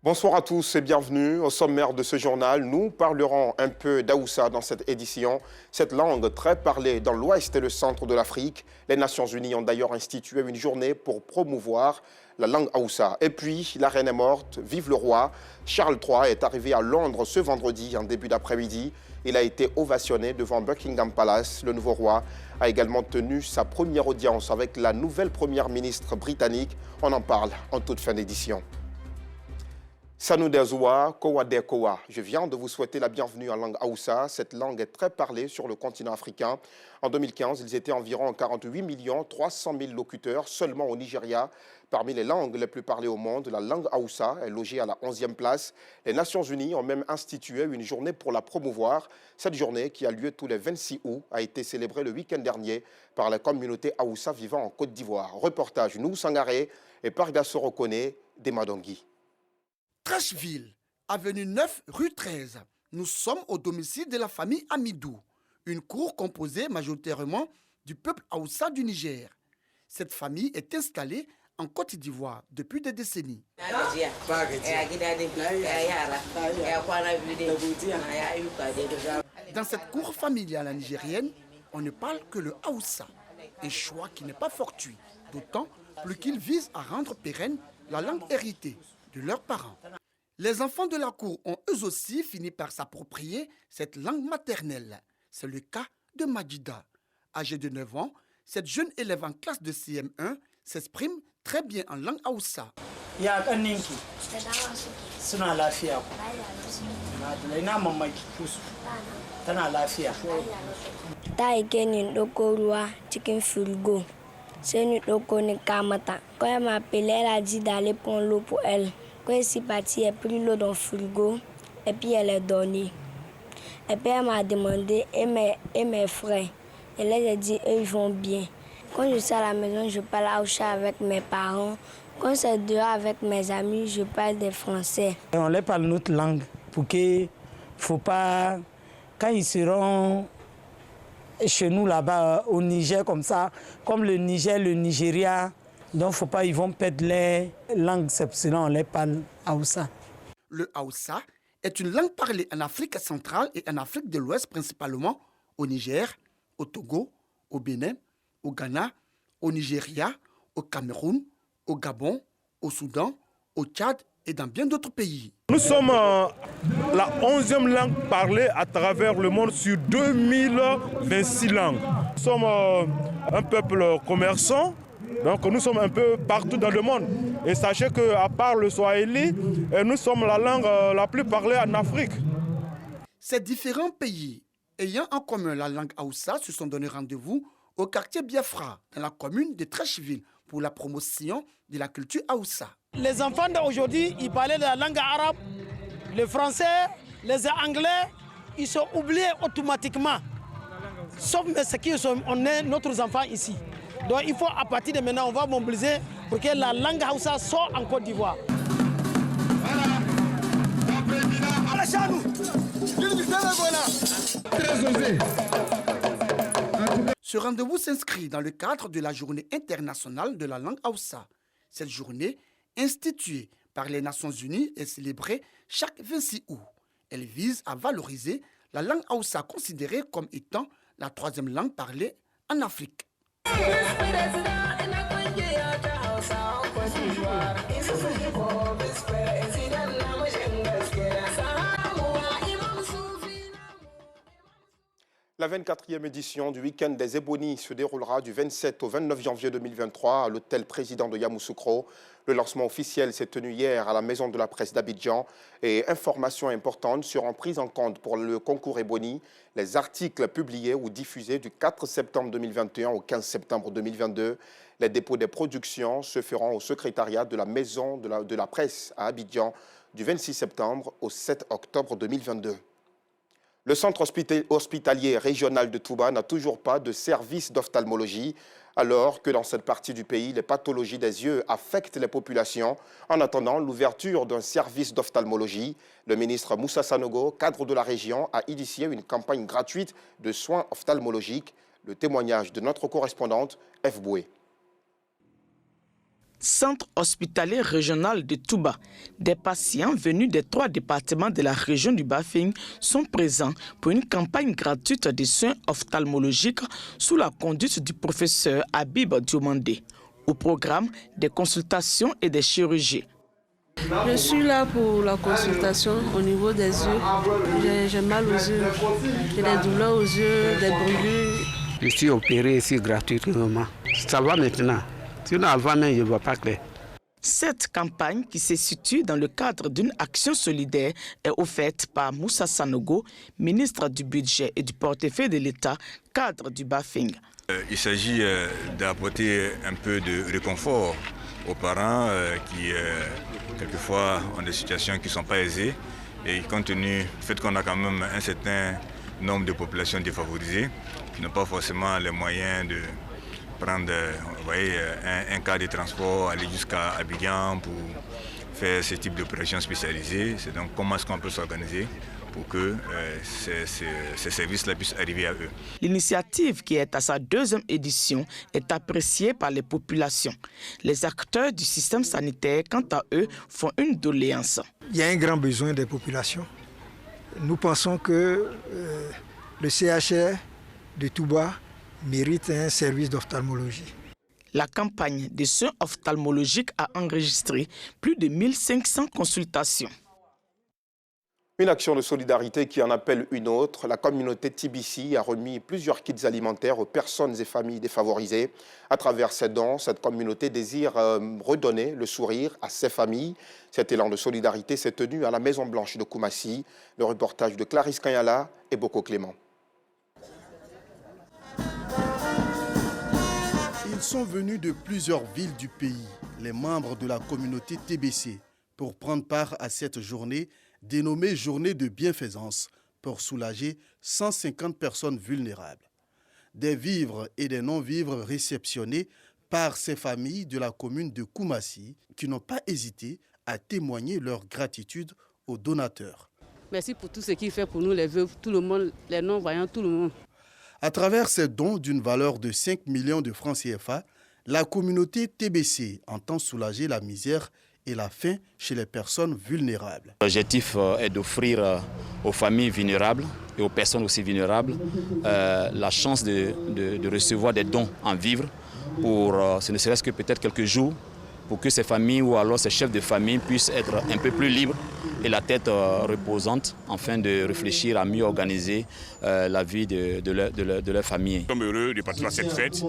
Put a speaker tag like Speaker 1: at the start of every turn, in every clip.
Speaker 1: Bonsoir à tous et bienvenue. Au sommaire de ce journal, nous parlerons un peu d'Aoussa dans cette édition. Cette langue très parlée dans l'ouest et le centre de l'Afrique. Les Nations Unies ont d'ailleurs institué une journée pour promouvoir la langue Aoussa. Et puis, la reine est morte, vive le roi. Charles III est arrivé à Londres ce vendredi en début d'après-midi. Il a été ovationné devant Buckingham Palace. Le nouveau roi a également tenu sa première audience avec la nouvelle première ministre britannique. On en parle en toute fin d'édition. Sanoudezoua, Kowadekowa. Je viens de vous souhaiter la bienvenue en langue Aoussa. Cette langue est très parlée sur le continent africain. En 2015, ils étaient environ 48 300 000 locuteurs seulement au Nigeria. Parmi les langues les plus parlées au monde, la langue Aoussa est logée à la 11e place. Les Nations Unies ont même institué une journée pour la promouvoir. Cette journée, qui a lieu tous les 26 août, a été célébrée le week-end dernier par la communauté Aoussa vivant en Côte d'Ivoire. Reportage Nou Sangaré et Parga Sorokone des Madongui.
Speaker 2: Trècheville, avenue 9, rue 13. Nous sommes au domicile de la famille Amidou, une cour composée majoritairement du peuple Aoussa du Niger. Cette famille est installée en Côte d'Ivoire depuis des décennies. Dans cette cour familiale nigérienne, on ne parle que le Aoussa, un choix qui n'est pas fortuit, d'autant plus qu'il vise à rendre pérenne la langue héritée de leurs parents. Les enfants de la cour ont eux aussi fini par s'approprier cette langue maternelle. C'est le cas de Majida. Âgée de 9 ans, cette jeune élève en classe de CM1 s'exprime très bien en langue Aoussa.
Speaker 3: Quand elle m'a appelé, elle a dit d'aller prendre l'eau pour elle. Quand elle s'est partie, elle a pris l'eau dans le frigo et puis elle est dormie. Et puis elle m'a demandé, et mes frères, elle a dit, eux ils vont bien. Quand je suis à la maison, je parle Aoussa avec mes parents. Quand c'est dehors avec mes amis, je parle des français.
Speaker 4: On leur parle notre langue pour qu'il faut pas, quand ils seront chez nous là-bas au Niger comme ça, comme le Niger, le Nigeria, donc faut pas, ils vont perdre les langues, sinon on les parle Aoussa.
Speaker 2: Le Aoussa est une langue parlée en Afrique centrale et en Afrique de l'Ouest, principalement au Niger, au Togo, au Bénin, au Ghana, au Nigeria, au Cameroun, au Gabon, au Soudan, au Tchad et dans bien d'autres pays.
Speaker 5: Nous sommes la 11e langue parlée à travers le monde sur 2026 langues. Nous sommes un peuple commerçant. Donc nous sommes un peu partout dans le monde. Et sachez qu'à part le Swahili, nous sommes la langue la plus parlée en Afrique.
Speaker 2: Ces différents pays ayant en commun la langue Aoussa se sont donné rendez-vous au quartier Biafra, dans la commune de Trècheville, pour la promotion de la culture Aoussa.
Speaker 4: Les enfants d'aujourd'hui, ils parlaient de la langue arabe, le français, les anglais, ils sont oubliés automatiquement. Sauf ce qui sont, on est notre enfant ici. Donc il faut à partir de maintenant, on va mobiliser pour que la langue Aoussa sorte en Côte d'Ivoire.
Speaker 2: Ce rendez-vous s'inscrit dans le cadre de la Journée internationale de la langue Aoussa. Cette journée, instituée par les Nations Unies, est célébrée chaque 26 août. Elle vise à valoriser la langue Aoussa, considérée comme étant la 3e langue parlée en Afrique.
Speaker 1: La 24e édition du week-end des Ébonies se déroulera du 27 au 29 janvier 2023 à l'hôtel Président de Yamoussoukro. Le lancement officiel s'est tenu hier à la Maison de la Presse d'Abidjan et informations importantes seront prises en compte pour le concours Éboni. Les articles publiés ou diffusés du 4 septembre 2021 au 15 septembre 2022. Les dépôts des productions se feront au secrétariat de la Maison de la Presse à Abidjan du 26 septembre au 7 octobre 2022. Le centre hospitalier régional de Touba n'a toujours pas de service d'ophtalmologie, alors que dans cette partie du pays, les pathologies des yeux affectent les populations. En attendant l'ouverture d'un service d'ophtalmologie, le ministre Moussa Sanogo, cadre de la région, a initié une campagne gratuite de soins ophtalmologiques. Le témoignage de notre correspondante, F. Boué.
Speaker 6: Centre hospitalier régional de Touba. Des patients venus des 3 départements de la région du Bafing sont présents pour une campagne gratuite de soins ophtalmologiques sous la conduite du professeur Habib Diomandé. Au programme, des consultations et des chirurgies.
Speaker 7: Je suis là pour la consultation au niveau des yeux. J'ai mal aux yeux, j'ai des douleurs aux yeux, des brûlures.
Speaker 8: Je suis opéré ici gratuitement. Ça va maintenant. Sinon avant même, je ne vois pas clair.
Speaker 6: Cette campagne, qui se situe dans le cadre d'une action solidaire, est offerte par Moussa Sanogo, ministre du Budget et du Portefeuille de l'État, cadre du Bafing.
Speaker 9: Il s'agit d'apporter un peu de réconfort aux parents qui, quelquefois, ont des situations qui ne sont pas aisées. Et compte tenu du fait qu'on a quand même un certain nombre de populations défavorisées, qui n'ont pas forcément les moyens de prendre un cas de transport, aller jusqu'à Abidjan pour faire ce type d'opération spécialisée. C'est donc comment est-ce qu'on peut s'organiser pour que ces services-là puissent arriver à eux.
Speaker 6: L'initiative, qui est à sa 2e édition, est appréciée par les populations. Les acteurs du système sanitaire, quant à eux, font une doléance.
Speaker 10: Il y a un grand besoin des populations. Nous pensons que le CHR de Touba mérite un service d'ophtalmologie.
Speaker 6: La campagne de soins ophtalmologiques a enregistré plus de 1500 consultations.
Speaker 1: Une action de solidarité qui en appelle une autre. La communauté TBC a remis plusieurs kits alimentaires aux personnes et familles défavorisées. À travers ces dons, cette communauté désire redonner le sourire à ces familles. Cet élan de solidarité s'est tenu à la Maison Blanche de Koumassi. Le reportage de Clarisse Kanyala et Boko Clément.
Speaker 2: Ils sont venus de plusieurs villes du pays, les membres de la communauté TBC, pour prendre part à cette journée dénommée Journée de bienfaisance, pour soulager 150 personnes vulnérables. Des vivres et des non-vivres réceptionnés par ces familles de la commune de Koumassi qui n'ont pas hésité à témoigner leur gratitude aux donateurs.
Speaker 7: Merci pour tout ce qu'il fait pour nous, les veuves, tout le monde, les non-voyants, tout le monde.
Speaker 2: À travers ces dons d'une valeur de 5 millions de francs CFA, la communauté TBC entend soulager la misère et la faim chez les personnes vulnérables.
Speaker 11: L'objectif est d'offrir aux familles vulnérables et aux personnes aussi vulnérables la chance de recevoir des dons en vivres pour, ce ne serait-ce que peut-être quelques jours, pour que ces familles ou alors ces chefs de famille puissent être un peu plus libres et la tête reposante afin de réfléchir à mieux organiser la vie de leur famille.
Speaker 12: Nous sommes heureux de participer à cette fête.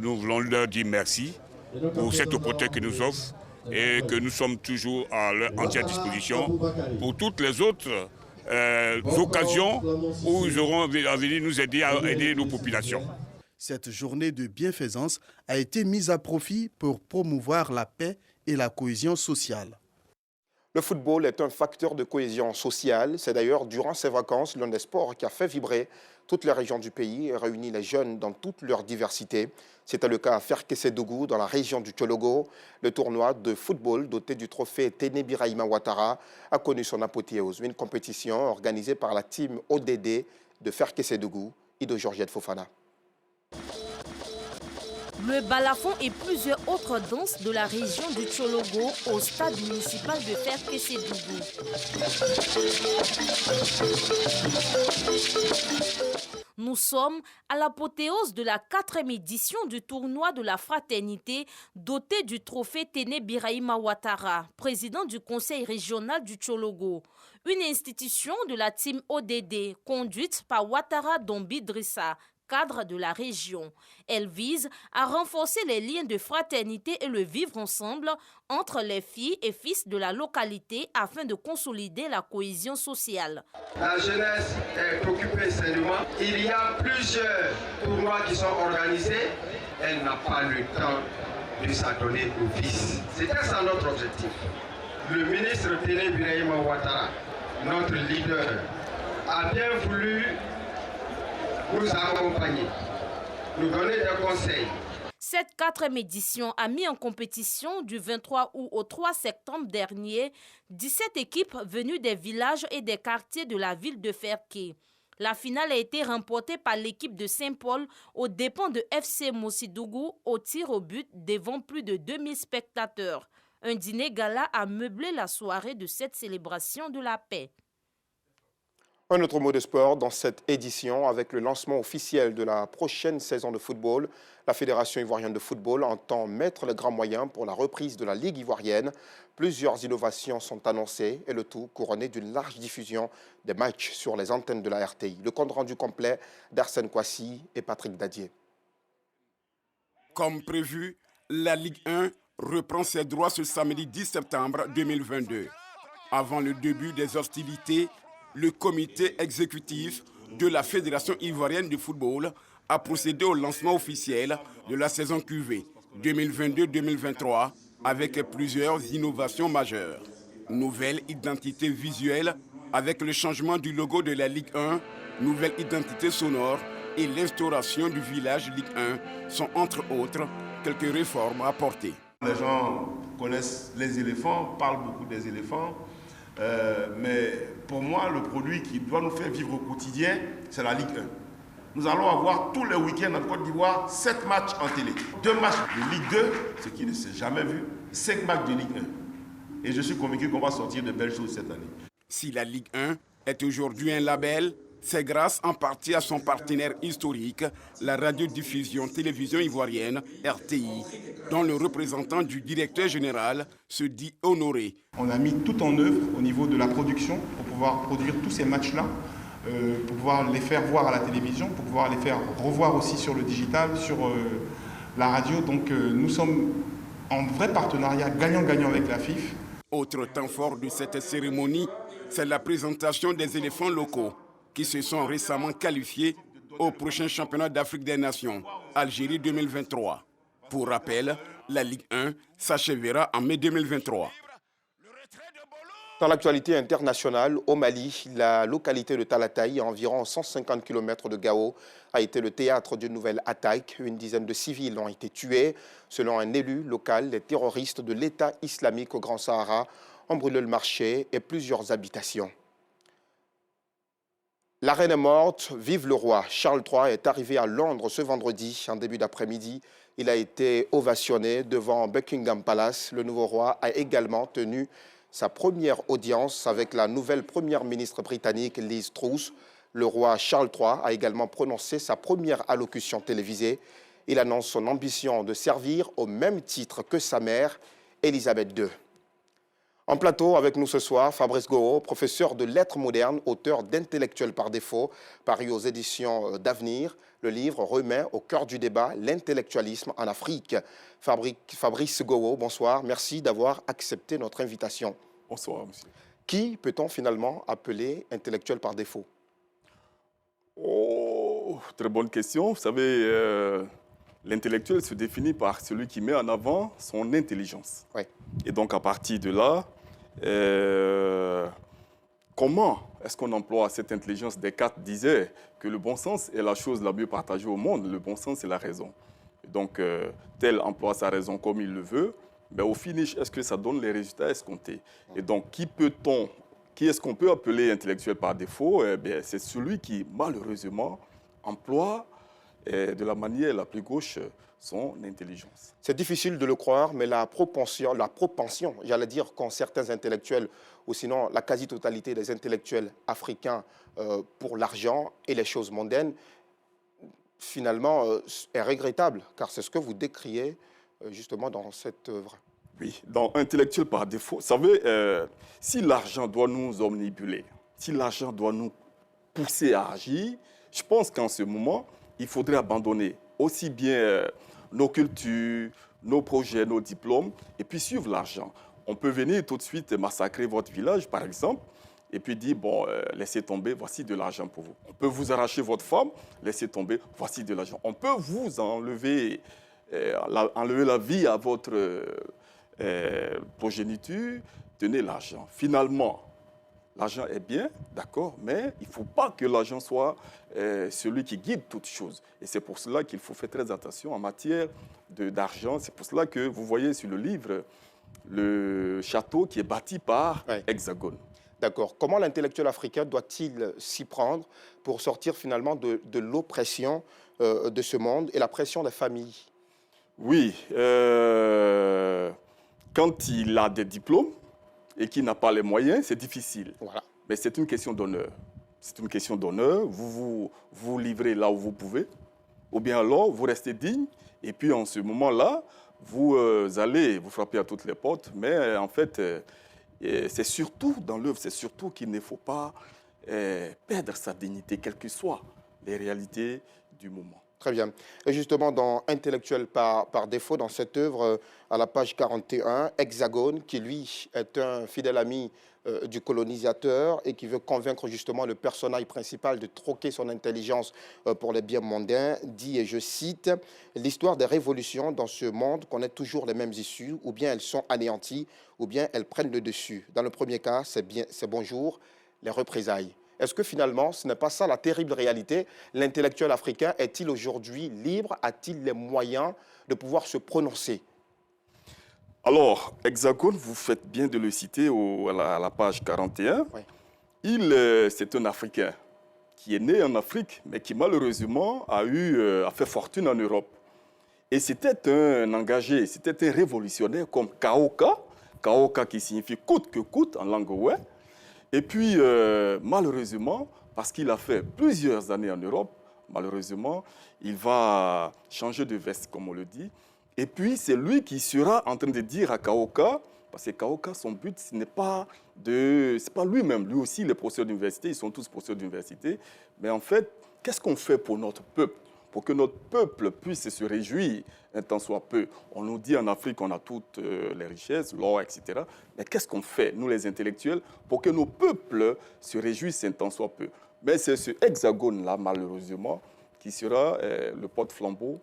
Speaker 12: Nous voulons leur dire merci pour cette opportunité qu'ils nous offrent et que nous sommes toujours à leur entière disposition pour toutes les autres occasions où ils auront à venir nous aider à aider nos populations.
Speaker 2: Cette journée de bienfaisance a été mise à profit pour promouvoir la paix et la cohésion sociale.
Speaker 1: Le football est un facteur de cohésion sociale. C'est d'ailleurs durant ces vacances l'un des sports qui a fait vibrer toutes les régions du pays et réunit les jeunes dans toute leur diversité. C'était le cas à Ferkessédougou, dans la région du Tchologo. Le tournoi de football doté du trophée Téné Birahima Ouattara a connu son apothéose. Une compétition organisée par la team ODD de Ferkessédougou et de Georgette Fofana.
Speaker 13: Le balafon et plusieurs autres danses de la région du Tchologo au stade municipal de Ferkessédougou. Nous sommes à l'apothéose de la 4e édition du tournoi de la fraternité doté du trophée Téné Birahima Ouattara, président du conseil régional du Tchologo. Une institution de la team ODD conduite par Ouattara Dombi Drissa, cadre de la région. Elle vise à renforcer les liens de fraternité et le vivre ensemble entre les filles et fils de la localité afin de consolider la cohésion sociale.
Speaker 14: La jeunesse est préoccupée sérieusement. Il y a plusieurs tournois qui sont organisés. Elle n'a pas le temps de s'adonner aux fils. C'était ça notre objectif. Le ministre Téné Birahima Ouattara, notre leader, a bien voulu nous accompagner, nous donner des conseils.
Speaker 13: Cette 4e édition a mis en compétition du 23 août au 3 septembre dernier 17 équipes venues des villages et des quartiers de la ville de Ferké. La finale a été remportée par l'équipe de Saint-Paul aux dépens de FC Mossi-Dougou au tir au but devant plus de 2000 spectateurs. Un dîner gala a meublé la soirée de cette célébration de la paix.
Speaker 1: Un autre mot de sport dans cette édition avec le lancement officiel de la prochaine saison de football. La Fédération ivoirienne de football entend mettre les grands moyens pour la reprise de la Ligue ivoirienne. Plusieurs innovations sont annoncées et le tout couronné d'une large diffusion des matchs sur les antennes de la RTI. Le compte rendu complet d'Arsène Kouassi et Patrick Dadier.
Speaker 15: Comme prévu, la Ligue 1 reprend ses droits ce samedi 10 septembre 2022. Avant le début des hostilités, le comité exécutif de la Fédération ivoirienne de football a procédé au lancement officiel de la saison QV 2022-2023 avec plusieurs innovations majeures. Nouvelle identité visuelle avec le changement du logo de la Ligue 1, nouvelle identité sonore et l'instauration du village Ligue 1 sont entre autres quelques réformes apportées.
Speaker 16: Les gens connaissent les éléphants, parlent beaucoup des éléphants. Mais pour moi, le produit qui doit nous faire vivre au quotidien, c'est la Ligue 1. Nous allons avoir tous les week-ends en Côte d'Ivoire 7 matchs en télé. 2 matchs de Ligue 2, ce qui ne s'est jamais vu, 5 matchs de Ligue 1. Et je suis convaincu qu'on va sortir de belles choses cette année.
Speaker 15: Si la Ligue 1 est aujourd'hui un label, c'est grâce en partie à son partenaire historique, la radiodiffusion télévision ivoirienne, RTI, dont le représentant du directeur général se dit honoré.
Speaker 16: On a mis tout en œuvre au niveau de la production pour pouvoir produire tous ces matchs-là, pour pouvoir les faire voir à la télévision, pour pouvoir les faire revoir aussi sur le digital, sur la radio. Donc nous sommes en vrai partenariat gagnant-gagnant avec la FIF.
Speaker 15: Autre temps fort de cette cérémonie, c'est la présentation des éléphants locaux qui se sont récemment qualifiés au prochain championnat d'Afrique des Nations, Algérie 2023. Pour rappel, la Ligue 1 s'achèvera en mai 2023.
Speaker 1: Dans l'actualité internationale, au Mali, la localité de Talatay, à environ 150 km de Gao, a été le théâtre d'une nouvelle attaque. Une dizaine de civils ont été tués. Selon un élu local, les terroristes de l'État islamique au Grand Sahara ont brûlé le marché et plusieurs habitations. La reine est morte, vive le roi. Charles III est arrivé à Londres ce vendredi, en début d'après-midi. Il a été ovationné devant Buckingham Palace. Le nouveau roi a également tenu sa première audience avec la nouvelle première ministre britannique Liz Truss. Le roi Charles III a également prononcé sa première allocution télévisée. Il annonce son ambition de servir au même titre que sa mère, Élisabeth II. En plateau avec nous ce soir, Fabrice Goho, professeur de lettres modernes, auteur d'Intellectuels par défaut, paru aux éditions d'Avenir. Le livre remet au cœur du débat l'intellectualisme en Afrique. Fabrice Goho, bonsoir. Merci d'avoir accepté notre invitation.
Speaker 17: Bonsoir, monsieur.
Speaker 1: Qui peut-on finalement appeler intellectuel par défaut?
Speaker 17: Oh, très bonne question. Vous savez, l'intellectuel se définit par celui qui met en avant son intelligence.
Speaker 1: Oui.
Speaker 17: Et donc, à partir de là, comment est-ce qu'on emploie cette intelligence? Descartes disait que le bon sens est la chose la mieux partagée au monde. Le bon sens, c'est la raison. Et donc, tel emploie sa raison comme il le veut, mais au finish, est-ce que ça donne les résultats escomptés? Et donc, qui est-ce qu'on peut appeler intellectuel par défaut? Eh bien, c'est celui qui, malheureusement, emploie de la manière la plus gauche son intelligence.
Speaker 1: C'est difficile de le croire, mais la propension, j'allais dire, qu'ont certains intellectuels, ou sinon la quasi-totalité des intellectuels africains pour l'argent et les choses mondaines, finalement, est regrettable, car c'est ce que vous décriez justement dans cette œuvre.
Speaker 17: Oui, dans Intellectuel par défaut, vous savez, si l'argent doit nous omnibuler, si l'argent doit nous pousser à agir, je pense qu'en ce moment, il faudrait abandonner aussi bien nos cultures, nos projets, nos diplômes, et puis suivre l'argent. On peut venir tout de suite massacrer votre village, par exemple, et puis dire, bon, laissez tomber, voici de l'argent pour vous. On peut vous arracher votre femme, laissez tomber, voici de l'argent. On peut vous enlever la vie à votre progéniture, tenez l'argent. Finalement, l'argent est bien, d'accord, mais il ne faut pas que l'argent soit celui qui guide toutes choses. Et c'est pour cela qu'il faut faire très attention en matière d'argent. C'est pour cela que vous voyez sur le livre le château qui est bâti par Hexagone.
Speaker 1: D'accord. Comment l'intellectuel africain doit-il s'y prendre pour sortir finalement de l'oppression de ce monde et la pression des familles?
Speaker 17: Oui, quand il a des diplômes et qu'il n'a pas les moyens, c'est difficile.
Speaker 1: Voilà.
Speaker 17: Mais c'est une question d'honneur. C'est une question d'honneur. Vous livrez là où vous pouvez, ou bien alors vous restez digne, et puis en ce moment-là, vous allez vous frapper à toutes les portes. Mais en fait, c'est surtout dans l'œuvre, c'est surtout qu'il ne faut pas perdre sa dignité, quelles que soient les réalités du moment.
Speaker 1: Très bien. Et justement, dans Intellectuel par défaut, dans cette œuvre, à la page 41, Hexagone, qui lui est un fidèle ami du colonisateur et qui veut convaincre justement le personnage principal de troquer son intelligence pour les biens mondains, dit, et je cite, « L'histoire des révolutions dans ce monde connaît toujours les mêmes issues, ou bien elles sont anéanties, ou bien elles prennent le dessus. Dans le premier cas, c'est bonjour, les représailles. » Est-ce que finalement, ce n'est pas ça la terrible réalité? L'intellectuel africain est-il aujourd'hui libre? A-t-il les moyens de pouvoir se prononcer?
Speaker 17: Alors, Hexagone, vous faites bien de le citer à la page 41. Oui. C'est un Africain qui est né en Afrique, mais qui malheureusement a fait fortune en Europe. Et c'était un engagé, c'était un révolutionnaire comme Kaoka. Kaoka qui signifie coûte que coûte en langue oué. Et puis, malheureusement, parce qu'il a fait plusieurs années en Europe, malheureusement, il va changer de veste, comme on le dit. Et puis, c'est lui qui sera en train de dire à Kaoka, parce que Kaoka, son but, ce n'est pas lui-même. Lui aussi, il est professeur d'université, ils sont tous professeurs d'université. Mais en fait, qu'est-ce qu'on fait pour notre peuple? Pour que notre peuple puisse se réjouir un tant soit peu. On nous dit en Afrique qu'on a toutes les richesses, l'or, etc. Mais qu'est-ce qu'on fait, nous les intellectuels, pour que nos peuples se réjouissent un tant soit peu? Mais c'est ce hexagone-là, malheureusement, qui sera le porte-flambeau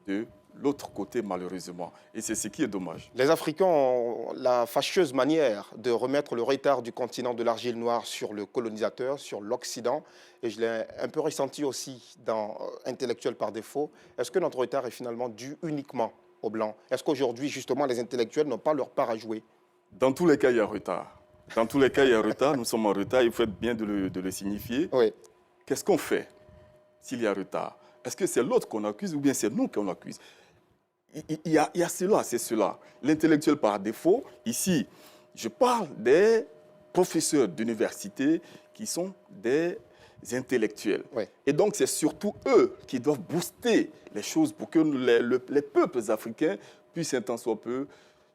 Speaker 17: de l'autre côté, malheureusement. Et c'est ce qui est dommage.
Speaker 1: Les Africains ont la fâcheuse manière de remettre le retard du continent de l'argile noire sur le colonisateur, sur l'Occident. Et je l'ai un peu ressenti aussi dans Intellectuel par défaut. Est-ce que notre retard est finalement dû uniquement aux Blancs? Est-ce qu'aujourd'hui, justement, les intellectuels n'ont pas leur part à jouer?
Speaker 17: Dans tous les cas, il y a retard. Dans tous les cas, il y a retard. Nous sommes en retard. Il faut être bien de le signifier.
Speaker 1: Oui.
Speaker 17: Qu'est-ce qu'on fait s'il y a retard? Est-ce que c'est l'autre qu'on accuse ou bien c'est nous qu'on accuse? Il y a cela, c'est cela. L'intellectuel par défaut, ici, je parle des professeurs d'université qui sont des intellectuels. Oui. Et donc, c'est surtout eux qui doivent booster les choses pour que les peuples africains puissent un tant soit peu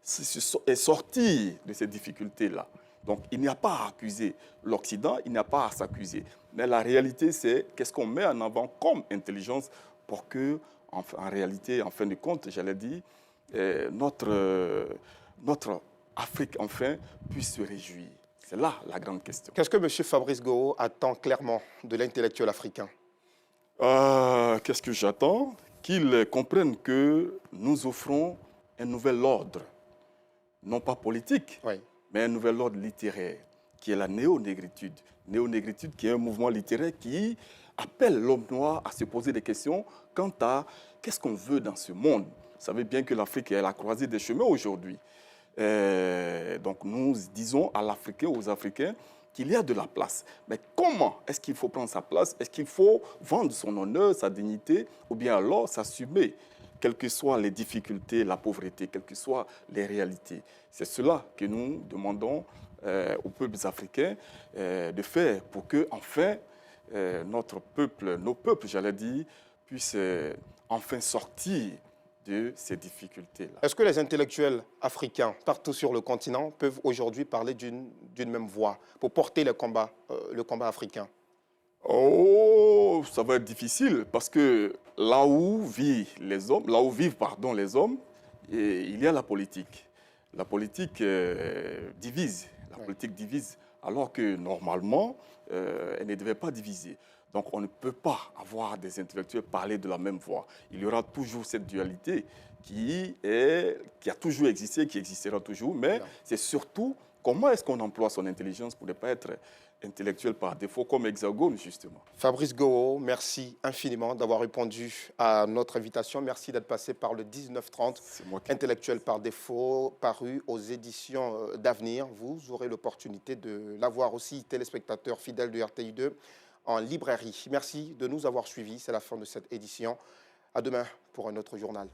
Speaker 17: sortir de ces difficultés-là. Donc, il n'y a pas à accuser l'Occident, il n'y a pas à s'accuser. Mais la réalité, c'est qu'est-ce qu'on met en avant comme intelligence pour que, en réalité, en fin de compte, j'allais dire, notre Afrique, enfin, puisse se réjouir. C'est là la grande question.
Speaker 1: Qu'est-ce que M. Fabrice Goho attend clairement de l'intellectuel africain?
Speaker 17: Qu'est-ce que j'attends? Qu'il comprenne que nous offrons un nouvel ordre, non pas politique, mais un nouvel ordre littéraire, qui est la néo-négritude. Néo-négritude qui est un mouvement littéraire qui appelle l'homme noir à se poser des questions quant à qu'est-ce qu'on veut dans ce monde. Vous savez bien que l'Afrique est à la croisée des chemins aujourd'hui. Donc nous disons à l'Africain, aux Africains, qu'il y a de la place. Mais comment est-ce qu'il faut prendre sa place? Est-ce qu'il faut vendre son honneur, sa dignité, ou bien alors s'assumer, quelles que soient les difficultés, la pauvreté, quelles que soient les réalités? C'est cela que nous demandons aux peuples africains de faire pour que, enfin, notre peuple, nos peuples, j'allais dire, puissent enfin sortir de ces difficultés-là.
Speaker 1: Est-ce que les intellectuels africains, partout sur le continent, peuvent aujourd'hui parler d'une même voix pour porter le combat africain?
Speaker 17: Oh, ça va être difficile parce que là où vivent les hommes, les hommes, il y a la politique. La politique divise. La politique divise, alors que normalement, elle ne devait pas diviser. Donc on ne peut pas avoir des intellectuels parler de la même voix. Il y aura toujours cette dualité qui a toujours existé, qui existera toujours, mais c'est surtout Comment est-ce qu'on emploie son intelligence pour ne pas être intellectuel par défaut comme Hexagone, justement?
Speaker 1: Fabrice Goho, merci infiniment d'avoir répondu à notre invitation. Merci d'être passé par le 1930, Intellectuel par défaut, paru aux éditions d'Avenir. Vous aurez l'opportunité de l'avoir aussi, téléspectateurs fidèles de RTI2, en librairie. Merci de nous avoir suivis. C'est la fin de cette édition. À demain pour un autre journal.